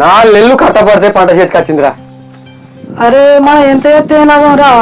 4 నెలలు కట్టపడితే పంట చేతికి వచ్చిందిరా. అరే మన ఎంత ఎత్తే లాభం రా.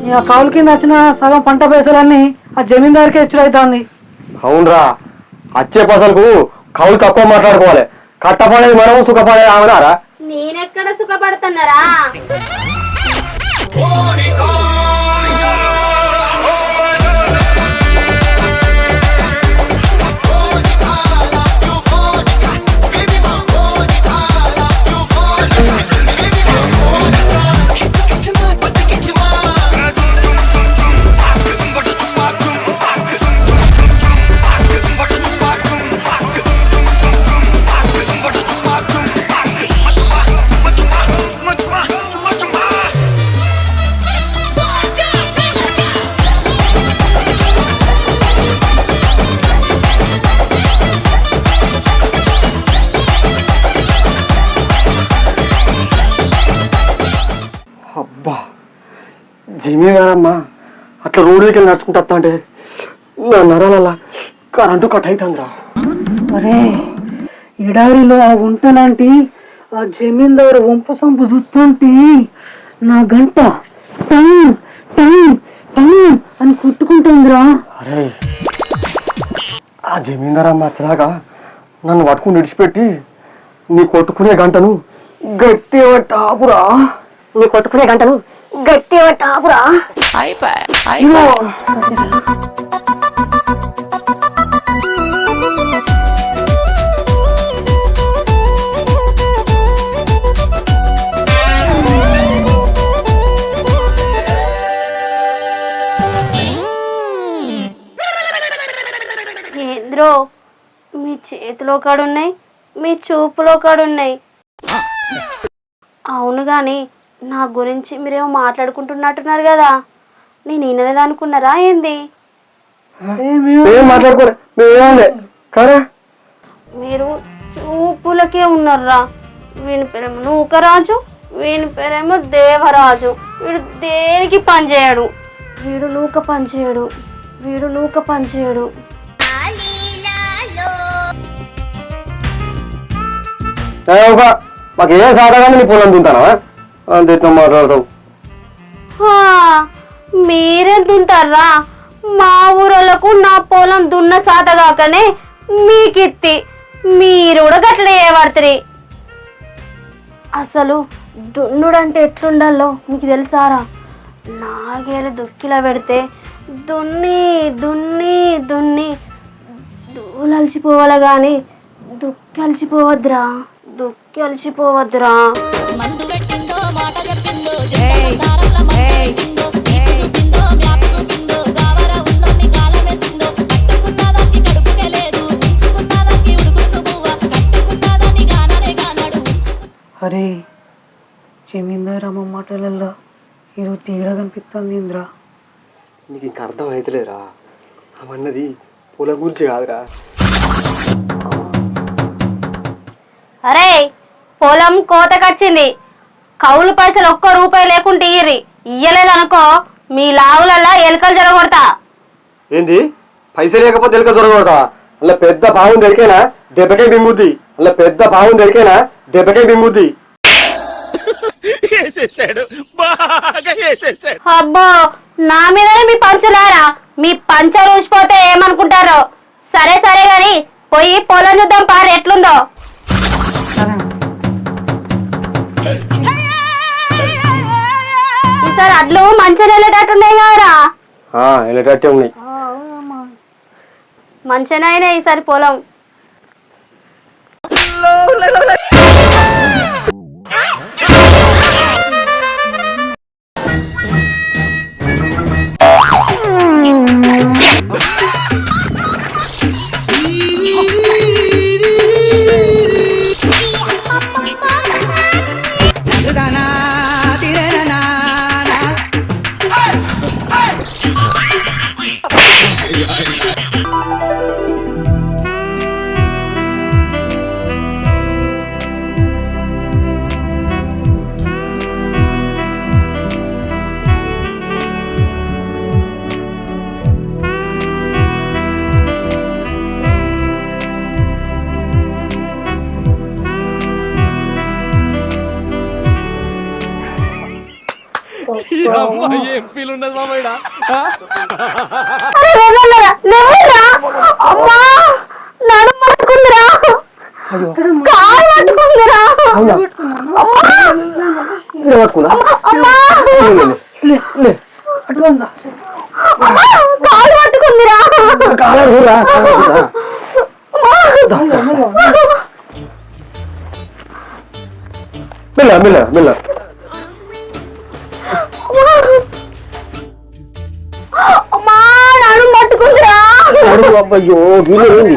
ఇక కౌలు కింద వచ్చిన సగం పంట పైసలన్నీ ఆ జమీందారికి హెచ్చుడైతుంది. అవునరా, వచ్చే పసలకు కౌలు తక్కువ మాట్లాడుకోవాలి. కట్టపడేది మనము, సుఖపడేది ఆమెనారా? నేనెక్కడ సుఖపడుతున్నారా? అబ్బా, జమీందారమ్మా అట్లా రోడ్డు దగ్గర నడుచుకుంటా అంటే నా నరాలల్లా కరెంటు కట్ అవుతుందిరా. అరే ఎడారిలో ఆ ఉంటలాంటి ఆ జమీందారు వంప సంపు చూస్తుంటే నా గంట టైం టైం టైం అని కొట్టుకుంటుందిరా. అరే, ఆ జమీందారమ్మ వచ్చాక నన్ను పట్టుకుని విడిచిపెట్టి నీ కొట్టుకునే గంటను గట్టి టాపురా. నీ కొట్టుకునే గంటను గట్టి టాపురా. ఏంద్రో మీ చేతిలో కాడున్నాయి, మీ చూపులో కాడున్నాయి. అవును గాని నా గురించి మీరేమో మాట్లాడుకుంటున్నట్టున్నారు కదా, నేను వినలేదనుకున్నారా ఏంది? ఏం మాట్లాడుకోలే, మేమేమలే కదా. మీరు చూపులకే ఉన్నారా. వీని పేరేమో నూకరాజు, వీని పేరేమో దేవరాజు. వీడు దేనికి పనిచేయడు, వీడు నూక పనిచేయడు, వీడు నూక పనిచేయడు. మాకు ఏం సాధగానే నీ పొలం తింటానా అంతే మాట్లాడతావు. మీరే దుంతారా? మా ఊరోళ్ళకు నా పొలం దున్న సాతగాకనే మీకిత్తి మీరు కూడా గట్ల చేయబడుతుంది. అసలు దున్నుడంటే ఎట్లుండాలో మీకు తెలుసారా? నాగేలు దుక్కిలా పెడితే దున్ని దున్ని దున్ని దూలలిచిపోవాలి కానీ దుక్కిలిచిపోవద్దురా, దుక్కిలిచిపోవద్దురా. అరే జమీందారమ్మ మాటలలో ఇది తేడా కనిపిస్తుంది ఇంద్రా. నీకు ఇంకా అర్థం అవుతలేరా? అవన్నది పొలం గురించి కాదురా. అరే పొలం కోతకొచ్చింది, కౌలు పైసలు ₹1 లేకుంటే ఇయ్యలేదనుకో మీ లావులల్లా ఎలుకలు జరగొడతా. ఏంది పైసలు లేకపోతే ఎలుక జరగొడతా? అలా పెద్ద బాగుంది ఎరికేనా దెబ్బకే బింగుద్ది. అలా పెద్ద బాగుంది ఎరికేనా దెబ్బకే బింగుద్ది. అబ్బో, నా మీదనే మీ పంచలారా. మీ పంచ రూసిపోతే ఏమనుకుంటారో. సరే సరే గాని పోయి పొలం చూద్దాం పారు ఎట్లుందో. ఈసారి అడ్లు మంచిగా వెళ్ళేటట్టున్నాయి కదరా? వెళ్ళేటట్టే ఉన్నాయి. మంచిగానే అయినాయి ఈసారి పొలం. ఏం ఫీల్ ఉండదు మామయ్య. అరే లేవలేరా, లేవలేరా. అమ్మా నడుము పట్టుకుందిరా, కాలు పట్టుకుందిరా. అమ్మా అమ్మా అమ్మా కాలు పట్టుకుందిరా. మెల్ల మెల్ల మెల్ల. అమ్మా నడుము పట్టుకుందిరా. అయ్యో గీలు ఏంది?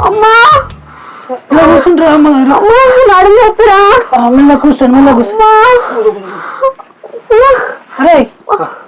అమ్మా ఇలా కూర్చుంటారా అమ్మగారు? నడుము నొప్పిరా. మెల్ల కూర్చోండి, మెల్ల కూర్చో. అరే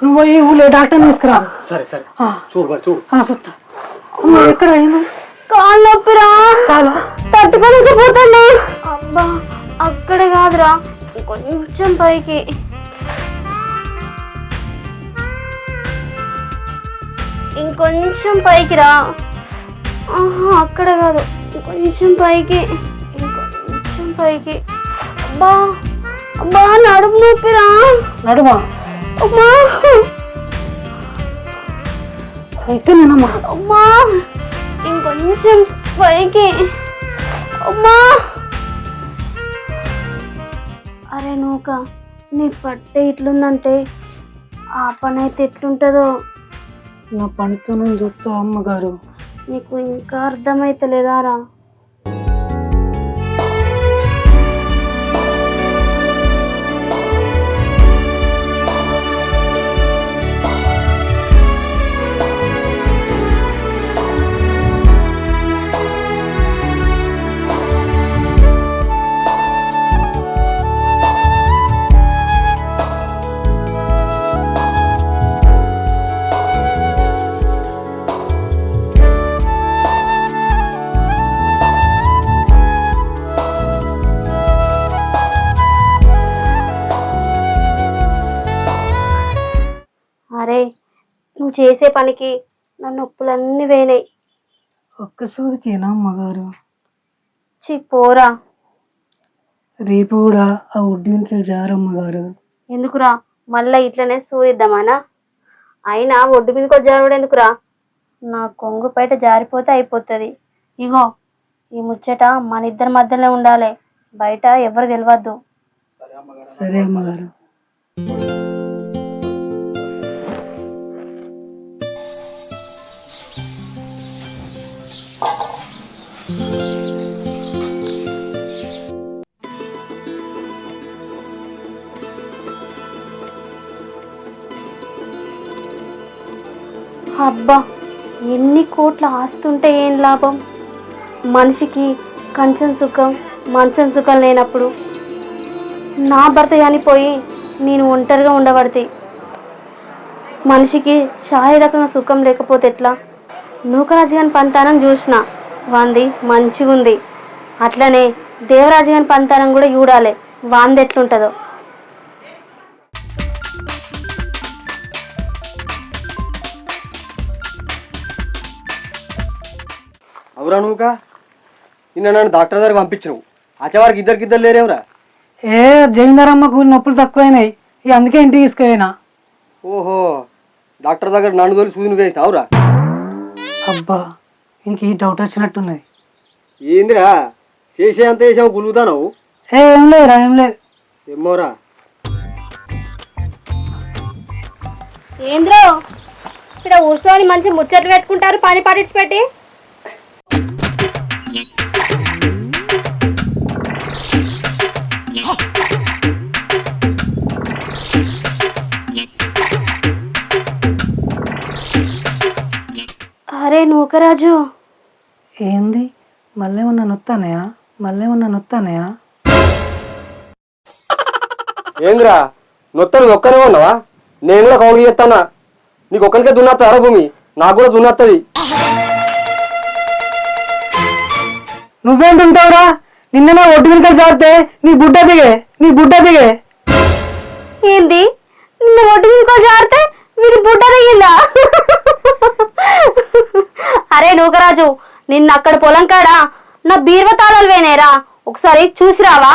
నువ్వు పోయి ఊళ్ళో డాక్టర్ని తీసుకురా. సరే సరే చూడు చూడు. చూస్తా. అమ్మ ఎక్కడ అయింది? కాలు నొప్పిరా. కాలా తట్టుకోలేకపోతాను. అబ్బా అక్కడే కాదురా, కొంచెం పైకి. ఇంకొంచెం పైకి రా. అక్కడ కాదు, కొంచెం పైకి, ఇంకొంచెం పైకి. అబ్బా అబ్బా నడుము నొప్పిరా. నడుమా? అమ్మా అయితే నేనమ్మా. అమ్మా ఇంకొంచెం పైకి. అమ్మా అరే నూక, నీ పట్టే ఇట్లుందంటే ఆ పని అయితే ఎట్లుంటుందో నా పంటతో నేను చూస్తా అమ్మగారు. నీకు ఇంకా అర్థమైతలేదారా? అరే నువ్వు చేసే పనికి నా నొప్పులన్నీ వేనాయి. ఒక్క సూదికేనా అమ్మగారు? పోరా. రేపు కూడా ఆ ఒడ్డుకి జారమ్మగారు. ఎందుకురా మళ్ళా ఇట్లనే సూదిద్దామానా? అయినా ఒడ్డు మీదకి జారుడు ఎందుకురా? నా కొంగు బయట జారిపోతే అయిపోతుంది. ఇగో ఈ ముచ్చట మన ఇద్దరి మధ్యలో ఉండాలి, బయట ఎవరు తెలియద్దు. సరే అమ్మగారు. అబ్బా ఎన్ని కోట్ల ఆస్తుంటే ఏం లాభం? మనిషికి కంచం సుఖం మనసం సుఖం లేనప్పుడు నా భర్త చనిపోయి నేను ఒంటరిగా ఉండబడితే, మనిషికి శారీరకంగా సుఖం లేకపోతే ఎట్లా? నూకరాజు గారి పంతానం చూసిన వాంది మంచిగుంది, అట్లనే దేవరాజు గారి పంతానం కూడా చూడాలి, వాంది ఎట్లుంటుందో. అవురా నువ్వుకా, నిన్న నన్ను డాక్టర్ దగ్గర పంపించినావు, ఆచవారికి ఇద్దరు లేరేవురా? జమీందారమ్మకు నొప్పులు తక్కువైనాయి, అందుకే ఇంటికి తీసుకుపోయినా. ఓహో, డాక్టర్ దగ్గర నన్ను తోలి సూదిని వేసినావురా? అబ్బా ఇంక ఈ డౌట్ వచ్చినట్టున్నది. ఏందిరా చేసే అంత చేసావు గులుగుతావు? ఏం లేదురా, ఏం లేదు. ఏమోరా. ఏంద్రో ఇక్కడ కూర్చొని మంచి ముచ్చట్లు పెట్టుకుంటారు పని పాటించిపెట్టి. అరే నూకరాజు, ఏంది మళ్ళీ ఏమన్నా నొత్తానయా? ఏందిరా నొత్తను ఒక్కనే ఉన్నావా? నేను కూడా కౌలు చేస్తానా? నీకు ఒక్కరికే దున్నత్తా అర భూమి, నాకు కూడా దున్నత్తది. నువ్వేంటుంటావురా? నిన్ననే ఒడ్డు వెనుకలు జారితే నీ బుడ్డ దిగే. ఏంది నిన్ను ఒడ్డు ఇంకో జారితే వీడి బుట్ట దిగిందా? అరే నూకరాజు, నిన్న అక్కడ పొలం కాడ నా బీర్వ తాళాలు వేనేరా, ఒకసారి చూసి రావా?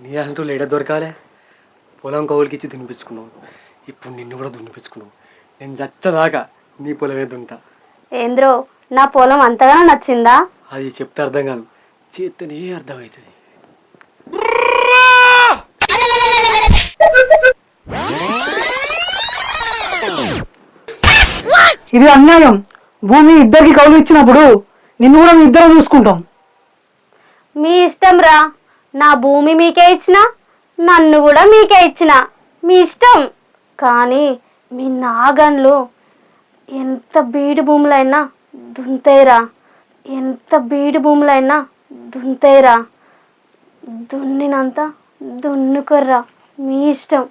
నీ అంటూ లేడ దొరకాలే. పొలం కౌలుకి ఇచ్చి దున్నిపించుకున్నావు, ఇప్పుడు నిన్ను కూడా దున్నిపించుకున్నావు. నేను చచ్చదాకా నీ పొలమే దున్నుతా. ఏంద్రో, నా పొలం అంతగానో నచ్చిందా? అది చెప్తే అర్థం కాదు, చేస్తేనే అర్థమవుతుంది. ఇది అన్యాయం. భూమి ఇద్దరికి కౌలు ఇచ్చినప్పుడు నిన్ను కూడా మీ ఇద్దరం చూసుకుంటాం. మీ ఇష్టం రా, నా భూమి మీకే ఇచ్చిన, నన్ను కూడా మీకే ఇచ్చిన, మీ ఇష్టం. కానీ మీ నాగన్లు ఎంత బీడు భూములైనా దున్నుతాయిరా, దున్నినంత దున్నుకోర్రా, మీ ఇష్టం.